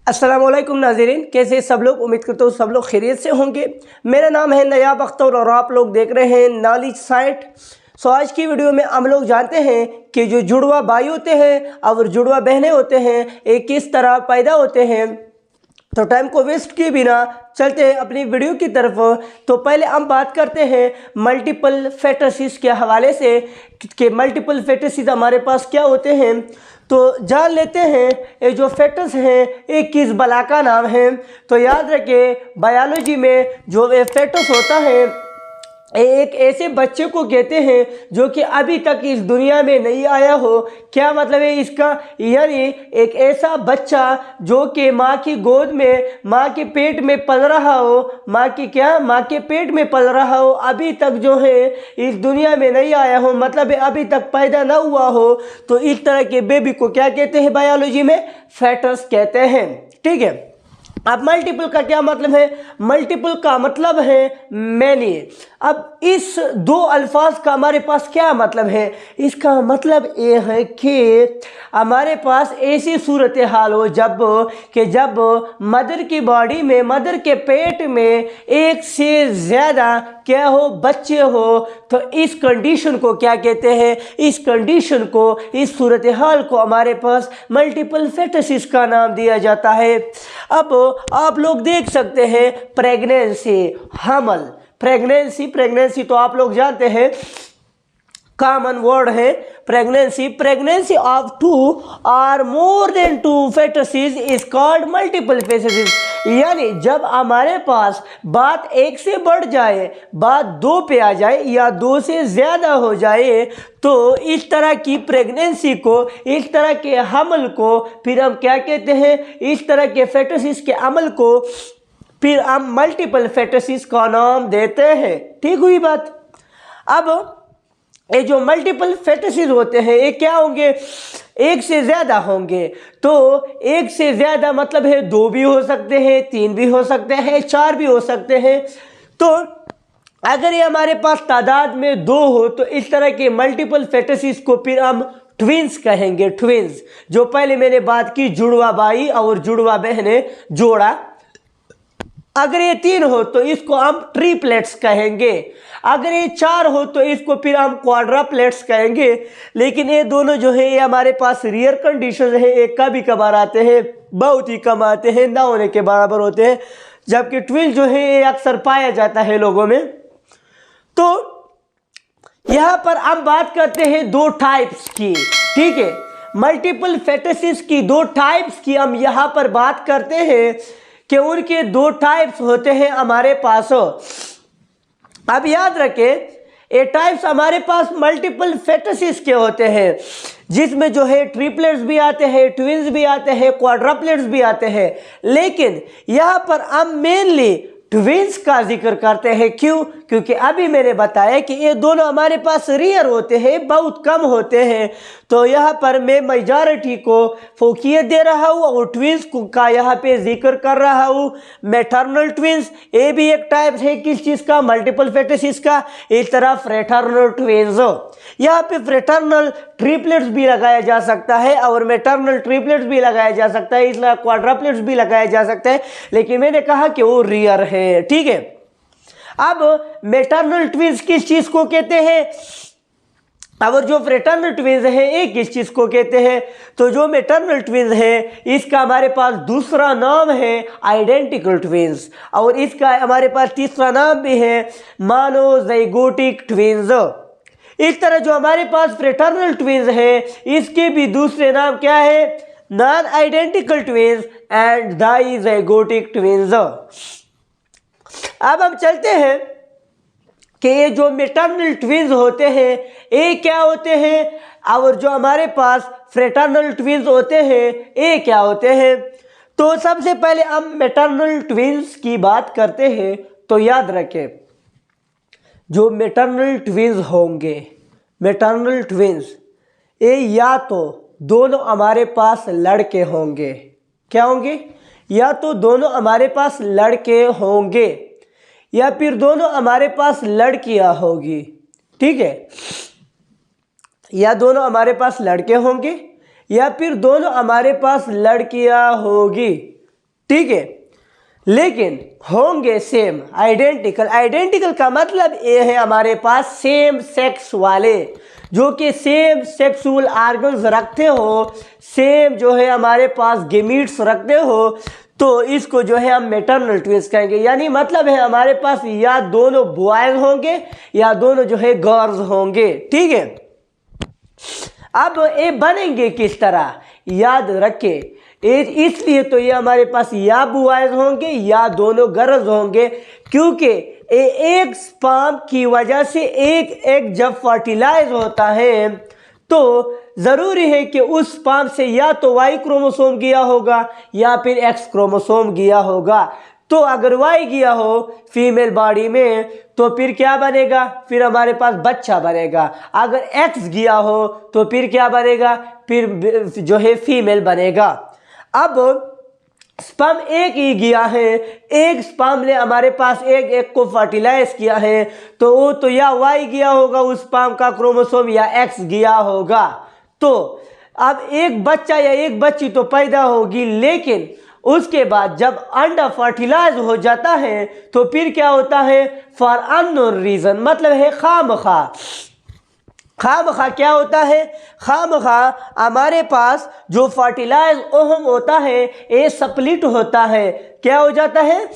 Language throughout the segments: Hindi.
अस्सलामुअलैकुम नाज़रीन, कैसे सब लोग। उम्मीद करता हूँ सब लोग खैरियत से होंगे। मेरा नाम है नयाब अख्तर और आप लोग देख रहे हैं नॉलेज साइट। आज की वीडियो में हम लोग जानते हैं कि जो जुड़वा भाई होते हैं और जुड़वा बहनें होते हैं ये किस तरह पैदा होते हैं। तो टाइम को वेस्ट किए बिना चलते हैं अपनी वीडियो की तरफ। तो पहले हम बात करते हैं मल्टीपल फेटसिस के हवाले से कि मल्टीपल फेटसिस हमारे पास क्या होते हैं। तो जान लेते हैं ये जो फेटस हैं ये किस बला का नाम है। तो याद रखें बायोलॉजी में जो ये फेटस होता है एक ऐसे बच्चे को कहते हैं जो कि अभी तक इस दुनिया में नहीं आया हो। क्या मतलब है इसका, यानी एक ऐसा बच्चा जो कि माँ की गोद में माँ के पेट में पल रहा हो, माँ के पेट में पल रहा हो, अभी तक जो है इस दुनिया में नहीं आया हो, मतलब है अभी तक पैदा ना हुआ हो। तो इस तरह के बेबी को क्या कहते हैं बायोलॉजी में, फेटस कहते हैं। ठीक है। अब मल्टीपल का क्या मतलब है, मल्टीपल का मतलब है मैनी। अब इस दो अल्फाज का हमारे पास क्या मतलब है, इसका मतलब ये है कि हमारे पास ऐसी सूरत हाल हो जब मदर की बॉडी में, मदर के पेट में एक से ज़्यादा क्या हो, बच्चे हो। तो इस कंडीशन को क्या कहते हैं, इस कंडीशन को, इस सूरत हाल को हमारे पास मल्टीपल फेटसिस का नाम दिया जाता है। अब आप लोग देख सकते हैं प्रेगनेंसी, हमल, प्रेगनेंसी तो आप लोग जानते हैं कॉमन वर्ड है प्रेगनेंसी ऑफ टू और more than two foetuses is called multiple foetuses. यानी जब हमारे पास बात एक से बढ़ जाए, बात दो पे आ जाए या दो से ज्यादा हो जाए, तो इस तरह की प्रेगनेंसी को, इस तरह के हमल को फिर हम क्या कहते हैं, इस तरह के फेटसिस के अमल को फिर हम मल्टीपल फेटसिस का नाम देते हैं। ठीक हुई बात। अब ये जो मल्टीपल फेटसिस होते हैं ये क्या होंगे, एक से ज्यादा होंगे। तो एक से ज्यादा मतलब है दो भी हो सकते हैं, तीन भी हो सकते हैं, चार भी हो सकते हैं। तो अगर ये हमारे पास तादाद में दो हो तो इस तरह के मल्टीपल फेटसिस को फिर हम ट्विंस कहेंगे। ट्विंस, जो पहले मैंने बात की जुड़वा भाई और जुड़वा बहनें, जोड़ा। अगर ये तीन हो तो इसको हम ट्रिपलेट्स कहेंगे। अगर ये चार हो तो इसको फिर हम क्वाड्राप्लेट्स कहेंगे। लेकिन ये दोनों जो है ये हमारे पास रियर कंडीशन है, एक कभी कभार आते हैं, बहुत ही कम आते हैं, ना होने के बराबर होते हैं। जबकि ट्विन जो है ये अक्सर पाया जाता है लोगों में। तो यहां पर हम बात करते हैं दो टाइप्स की। ठीक है, मल्टीपल फेटसिस की दो टाइप्स की हम यहां पर बात करते हैं कि उनके दो टाइप्स होते हैं हमारे पास। अब याद रखें ये टाइप्स हमारे पास मल्टीपल फेटसिस के होते हैं, जिसमें जो है ट्रिपलेट्स भी आते हैं, ट्विंस भी आते हैं, क्वाड्रप्लेट्स भी आते हैं। लेकिन यहां पर हम मेनली ट्विंस का जिक्र करते हैं। क्यों? क्योंकि अभी मैंने बताया कि ये दोनों हमारे पास रियर होते हैं, बहुत कम होते हैं। तो यहाँ पर मैं मेजॉरिटी को फोकियत दे रहा हूँ और ट्विंस का यहाँ पे जिक्र कर रहा हूँ। मैटरनल ट्विंस ये भी एक टाइप है किस चीज़ का, मल्टीपल फेटसिस का। इस तरह फ्रेटर्नल ट्विंस, यहाँ पे फ्रेटर्नल ट्रिपलेट्स भी लगाया जा सकता है और मैटरनल ट्रिपलेट्स भी लगाया जा सकता है, इसलिए क्वाड्रप्लेट्स भी लगाया जा सकता है। लेकिन मैंने कहा कि वो रियर है। ठीक है। अब मैटरनल ट्विंस किस चीज को कहते हैं और जो फ्रेटर्नल ट्विंस है ये किस चीज को कहते हैं। तो जो मैटरनल ट्विंस है इसका हमारे पास दूसरा नाम है आइडेंटिकल ट्विंस, और इसका हमारे पास तीसरा नाम भी है मोनोजाइगोटिक ट्विंस। इस तरह जो हमारे पास फ्रेटर्नल ट्विंस है इसके भी दूसरे नाम क्या है, non identical twins and dizygotic twins. अब हम चलते हैं कि ये जो मैटरनल ट्विंस होते हैं ये क्या होते हैं और जो हमारे पास फ्रेटर्नल ट्विंस होते हैं ये क्या होते हैं। तो सबसे पहले हम मैटरनल ट्विंस की बात करते हैं। तो याद रखें जो मैटरनल ट्विंस होंगे, मैटरनल ट्विंस ये या तो दोनों हमारे पास लड़के होंगे, क्या होंगे, या तो दोनों हमारे पास लड़के होंगे या फिर दोनों हमारे पास लड़कियां होगी। ठीक है, या दोनों हमारे पास लड़के होंगे या फिर दोनों हमारे पास लड़कियां होगी। ठीक है, लेकिन होंगे सेम, आइडेंटिकल। आइडेंटिकल का मतलब ये है हमारे पास सेम सेक्स वाले, जो कि सेम सेक्सुअल ऑर्गन्स रखते हो, सेम जो है हमारे पास गेमीट्स रखते हो, तो इसको जो है हम मैटरनल ट्विंस कहेंगे। यानी मतलब है हमारे पास या दोनों बॉयज होंगे या दोनों जो है गर्ल्स होंगे, ठीक है। अब ये बनेंगे किस तरह, याद रखे, इसलिए तो ये हमारे पास या बॉयज होंगे या दोनों गर्ल्स होंगे, क्योंकि एक स्पर्म की वजह से एक एग जब फर्टिलाइज होता है तो जरूरी है कि उस स्पर्म से या तो वाई क्रोमोसोम गया होगा या फिर एक्स क्रोमोसोम गया होगा। तो अगर वाई गया हो फीमेल बॉडी में तो फिर क्या बनेगा, फिर हमारे पास बच्चा बनेगा। अगर एक्स गया हो तो फिर क्या बनेगा, फिर जो है फीमेल बनेगा। अब स्पर्म एक ही गया है, एक स्पर्म ने हमारे पास एक को फर्टिलाइज किया है, तो वो तो या वाई गया होगा उस स्पर्म का क्रोमोसोम या एक्स गया होगा। तो अब एक बच्चा या एक बच्ची तो पैदा होगी, लेकिन उसके बाद जब अंडा फर्टिलाइज हो जाता है तो फिर क्या होता है, फॉर अननोन रीजन, मतलब है खामखा। खामखा क्या होता है, खामखा हमारे पास जो फर्टिलाइज ओहम होता है ये स्प्लिट होता है। क्या हो जाता है,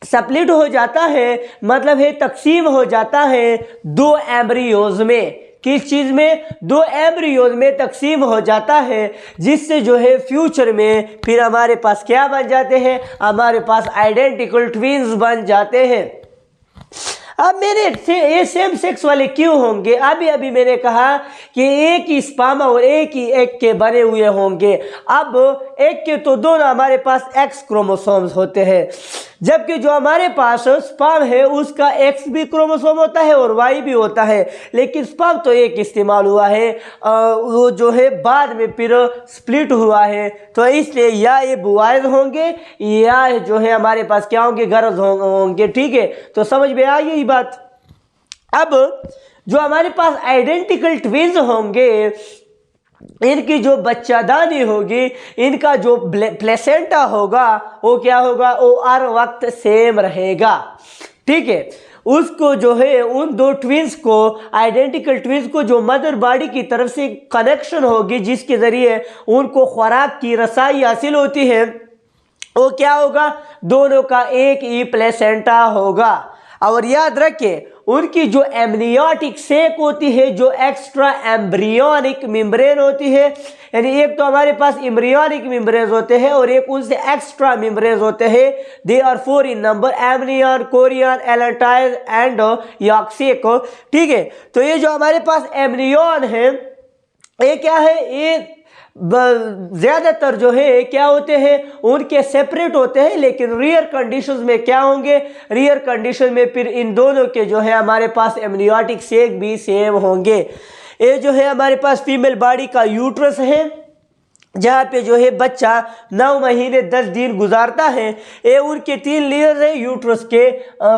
स्प्लिट हो जाता है, मतलब है तकसीम हो जाता है दो एम्ब्रियोज में। किस चीज में, दो एम्ब्रियोज में तकसीम हो जाता है, जिससे जो है फ्यूचर में फिर हमारे पास क्या बन जाते हैं, हमारे पास आइडेंटिकल ट्विन्स बन जाते हैं। अब मेरे ये सेम सेक्स वाले क्यों होंगे, अभी मैंने कहा कि एक ही स्पर्म और एक ही एग के बने हुए होंगे। अब एग के तो दोनों हमारे पास एक्स क्रोमोसोम्स होते हैं, जबकि जो हमारे पास स्पर्म है उसका एक्स भी क्रोमोसोम होता है और वाई भी होता है, लेकिन स्पर्म तो एक इस्तेमाल हुआ है, वो जो है बाद में फिर स्प्लिट हुआ है। तो इसलिए या ये बॉयज होंगे या जो है हमारे पास क्या होंगे, गर्ल्स होंगे, ठीक है। तो समझ में आ गई बात। अब जो हमारे पास आइडेंटिकल ट्विन्स होंगे, इनकी जो बच्चादानी होगी, इनका जो प्लेसेंटा होगा वो क्या होगा, वो हर वक्त सेम रहेगा, ठीक है। उसको जो है उन दो ट्विन्स को, आइडेंटिकल ट्विन्स को जो मदर बॉडी की तरफ से कनेक्शन होगी, जिसके जरिए उनको खुराक की रसाई हासिल होती है, वो क्या होगा, दोनों का एक ही प्लेसेंटा होगा। और याद रखिए उनकी जो एमनियोटिक सेक होती है, जो एक्स्ट्रा एम्ब्रियोनिक मेम्ब्रेन होती है, यानी एक तो हमारे पास एम्ब्रियोनिक मेम्ब्रेन होते हैं और एक उनसे एक्स्ट्रा मेम्ब्रेन होते हैं। They are 4 in number, amnion, chorion, allantois and yolk sac, ठीक है। तो ये जो हमारे पास एमनियन है ये क्या है, ये ज्यादातर जो है क्या होते हैं, उनके सेपरेट होते हैं, लेकिन रियर कंडीशंस में क्या होंगे, रियर कंडीशन में फिर इन दोनों के जो है हमारे पास एमनियोटिक सेक भी सेम होंगे। ये जो है हमारे पास फीमेल बॉडी का यूट्रस है, जहाँ पे जो है बच्चा 9 महीने 10 दिन गुजारता है। ये उनके 3 लेयर्स है यूट्रस के,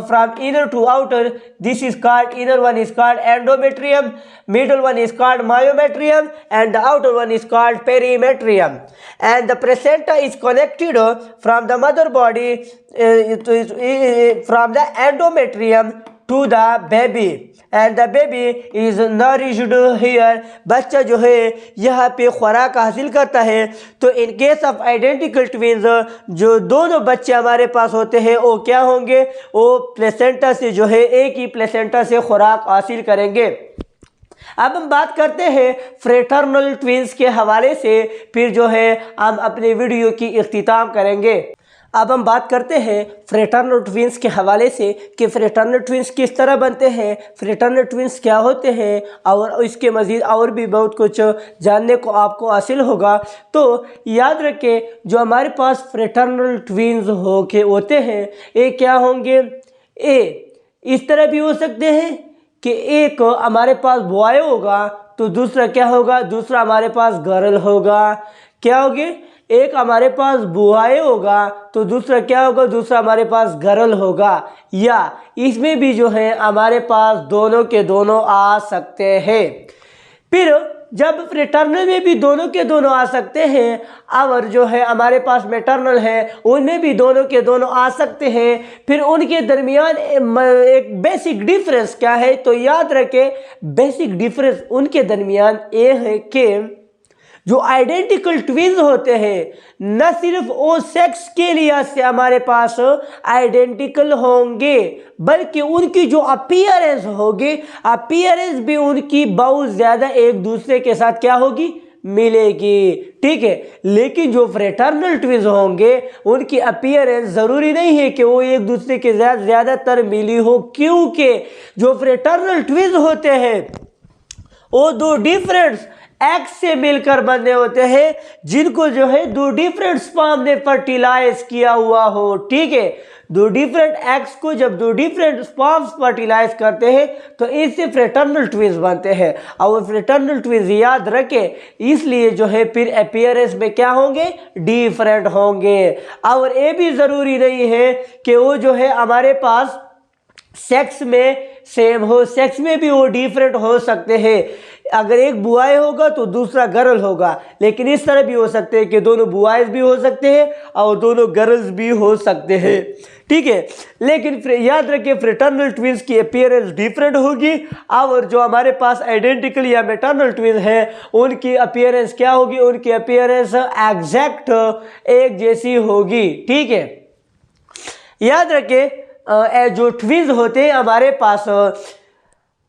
from inner to outer. This is called, inner one is called endometrium, middle one is called myometrium and the outer one is called perimetrium. And the placenta is connected from the mother body, from the endometrium to the baby and the baby is nourished here. बच्चा जो है यहाँ पे खुराक हासिल करता है। तो in case of identical twins जो दोनों बच्चे हमारे पास होते हैं वो क्या होंगे, वो प्लेसेंटा से जो है एक ही प्लेसेंटा से खुराक हासिल करेंगे। अब हम बात करते हैं फ्रेटर्नल ट्विन्स के हवाले से, फिर जो है हम अपने वीडियो की इख्तिताम करेंगे। अब हम बात करते हैं फ्रेटर्नल ट्विन्स के हवाले से कि फ्रेटर्नल ट्विन्स किस तरह बनते हैं, फ्रेटर्नल ट्विन्स क्या होते हैं, और इसके मज़ीद और भी बहुत कुछ जानने को आपको हासिल होगा। तो याद रखें जो हमारे पास फ्रेटर्नल ट्विन्स होते हैं ये क्या होंगे, इस तरह भी हो सकते हैं कि एक हमारे पास बॉय होगा तो दूसरा क्या होगा, दूसरा हमारे पास गर्ल होगा। क्या होगी, एक हमारे पास बॉय होगा तो दूसरा क्या होगा, दूसरा हमारे पास गर्ल होगा। या इसमें भी जो है हमारे पास दोनों के दोनों आ सकते हैं। फिर जब फ्रेटर्नल में भी दोनों के दोनों आ सकते हैं और जो है हमारे पास मैटरनल है उनमें भी दोनों के दोनों आ सकते हैं, फिर उनके दरमियान एक बेसिक डिफरेंस क्या है, तो याद रखें बेसिक डिफरेंस उनके दरमियान ये है कि जो आइडेंटिकल ट्विन्स होते हैं न सिर्फ वो सेक्स के लिहाज से हमारे पास आइडेंटिकल होंगे बल्कि उनकी जो अपीयरेंस होगी, अपीयरेंस भी उनकी बहुत ज़्यादा एक दूसरे के साथ क्या होगी, मिलेगी। ठीक है, लेकिन जो फ्रेटर्नल ट्विन्स होंगे उनकी अपीयरेंस ज़रूरी नहीं है कि वो एक दूसरे के साथ ज़्यादातर मिली हो, क्योंकि जो फ्रेटर्नल ट्विन्स होते हैं वो दो डिफरेंट एग से मिलकर बने होते हैं जिनको जो है दो डिफरेंट स्पर्म ने फर्टिलाइज किया हुआ हो। ठीक है, दो डिफरेंट एग्स को जब दो डिफरेंट स्पर्म्स फर्टिलाइज करते हैं तो इससे फ्रेटर्नल ट्विन्स बनते हैं और फ्रेटर्नल ट्विन्स याद रखें इसलिए जो है फिर अपीयरेंस में क्या होंगे, डिफरेंट होंगे। और ये भी ज़रूरी नहीं है कि वो जो है हमारे पास सेक्स में सेम हो, सेक्स में भी वो डिफरेंट हो सकते हैं। अगर एक बॉय होगा तो दूसरा गर्ल होगा, लेकिन इस तरह भी हो सकते हैं कि दोनों बॉयज भी हो सकते हैं और दोनों गर्ल्स भी हो सकते हैं। ठीक है, लेकिन याद रखिए फ्रेटर्नल ट्विन्स की अपीयरेंस डिफरेंट होगी और जो हमारे पास आइडेंटिकल या मैटरनल ट्विन्स हैं उनकी अपीयरेंस क्या होगी, उनकी अपीयरेंस एग्जैक्ट एक जैसी होगी। ठीक है, याद रखिए जो ट्विन्स होते हैं हमारे पास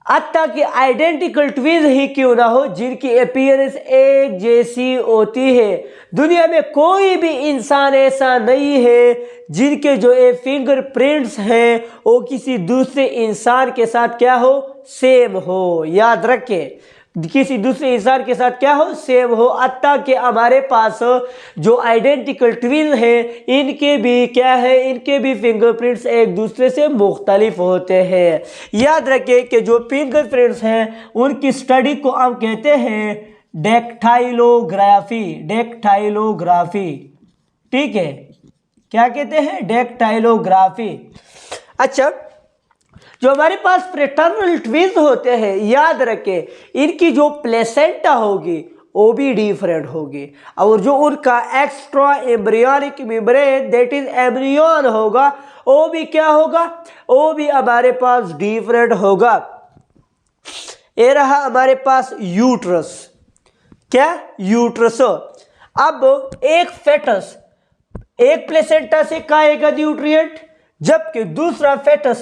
हत्ता कि आइडेंटिकल ट्विन्स ही क्यों ना हो जिनकी अपीयरेंस एक जैसी होती है, दुनिया में कोई भी इंसान ऐसा नहीं है जिनके जो ये फिंगरप्रिंट्स हैं वो किसी दूसरे इंसान के साथ क्या हो, सेम हो। याद रखें किसी दूसरे इंसान के साथ क्या हो, सेम हो। हत्ता कि हमारे पास जो आइडेंटिकल ट्विन हैं इनके भी क्या है, इनके भी फिंगरप्रिंट्स एक दूसरे से मुख्तलिफ होते हैं। याद रखें कि जो फिंगरप्रिंट्स हैं उनकी स्टडी को हम कहते हैं डेक्टाइलोग्राफी, डेक्टाइलोग्राफी। ठीक है, क्या कहते हैं, डेक्टाइलोग्राफी। अच्छा, जो हमारे पास फ्रेटर्नल ट्विन्स होते हैं याद रखें इनकी जो प्लेसेंटा होगी वो भी डिफरेंट होगी और जो उनका extra embryonic membrane that is एम्ब्रियन होगा वो भी क्या होगा, वो भी हमारे पास डिफरेंट होगा। ये रहा हमारे पास यूट्रस, क्या यूट्रस। अब एक फेटस एक प्लेसेंटा से खाएगा न्यूट्रिएंट जबकि दूसरा फेटस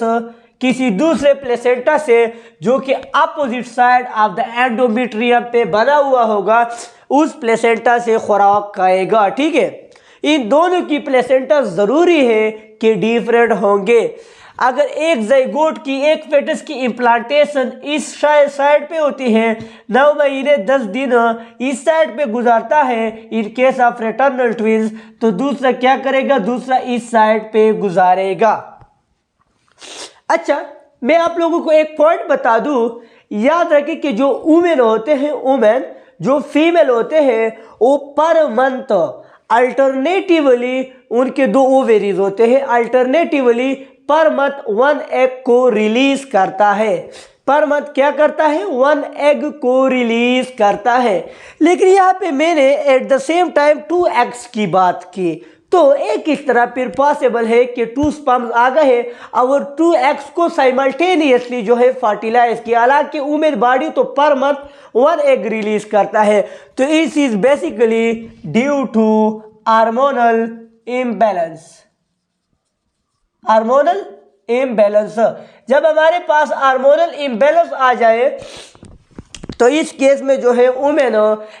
किसी दूसरे प्लेसेंटा से जो कि opposite side of the endometrium पे बना हुआ होगा उस प्लेसेंटा से खुराक खाएगा। ठीक है, इन दोनों की प्लेसेंटा ज़रूरी है कि डिफरेंट होंगे। अगर एक ज़ाइगोट की एक फेटस की इम्प्लांटेशन इस साइड पे होती है, 9 महीने 10 दिन इस साइड पे गुजारता है in case of fraternal twins, तो दूसरा क्या करेगा, दूसरा इस साइड पे गुजारेगा। अच्छा, मैं आप लोगों को एक पॉइंट बता दूं, याद रखें कि जो वुमेन होते हैं, वुमेन जो फीमेल होते हैं वो पर मंथ अल्टरनेटिवली उनके 2 ओवेरीज होते हैं, अल्टरनेटिवली पर मंथ 1 एग को रिलीज करता है। पर मंथ क्या करता है, 1 एग को रिलीज करता है। लेकिन यहाँ पे मैंने at the same time 2 eggs की बात की, तो एक इस तरह फिर पॉसिबल है कि 2 स्पर्म्स आ गए और 2 एग्स को साइमल्टेनियसली जो है फर्टिलाइज किया। हालांकि वुमेन बॉडी तो पर मंथ 1 एग रिलीज करता है, तो इस is basically due to hormonal imbalance. Hormonal imbalance, जब हमारे पास हार्मोनल इम्बैलेंस आ जाए तो इस केस में जो है women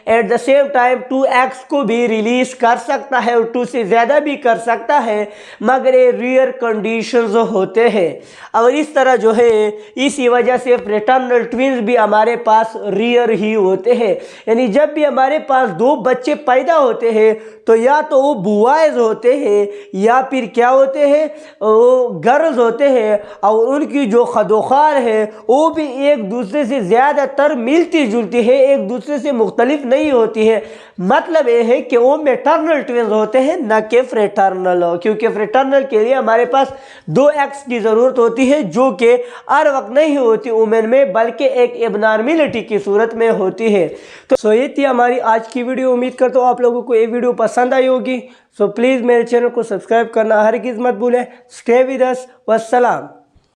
at the same time 2 eggs को भी रिलीज कर सकता है और 2 से ज़्यादा भी कर सकता है, मगर ये रियर कंडीशंस होते हैं। और इस तरह जो है इसी वजह से फ्रेटर्नल ट्विन्स भी हमारे पास रियर ही होते हैं। यानी जब भी हमारे पास 2 बच्चे पैदा होते हैं तो या तो वो बॉयज होते हैं या फिर क्या होते हैं, वो गर्ल्स होते हैं और उनकी जो खदोखार है वो भी एक दूसरे से ज़्यादातर मिलती मिलती जुलती है, एक दूसरे से मुख्तलिफ नहीं होती है। मतलब ये है कि वो मैटरनल ट्विंस होते हैं, न कि फ्रेटर्नल, क्योंकि फ्रेटर्नल के लिए हमारे पास 2 एक्स की ज़रूरत होती है, जो कि हर वक्त नहीं होती वुमेन में, बल्कि एक एबनॉर्मेलिटी की सूरत में होती है। तो ये थी हमारी आज की वीडियो। उम्मीद करता हूँ आप लोगों को ये वीडियो पसंद आई होगी। सो प्लीज़ मेरे चैनल को सब्सक्राइब करना हरगिज़ मत भूलें। Stay with us. वस्सलाम।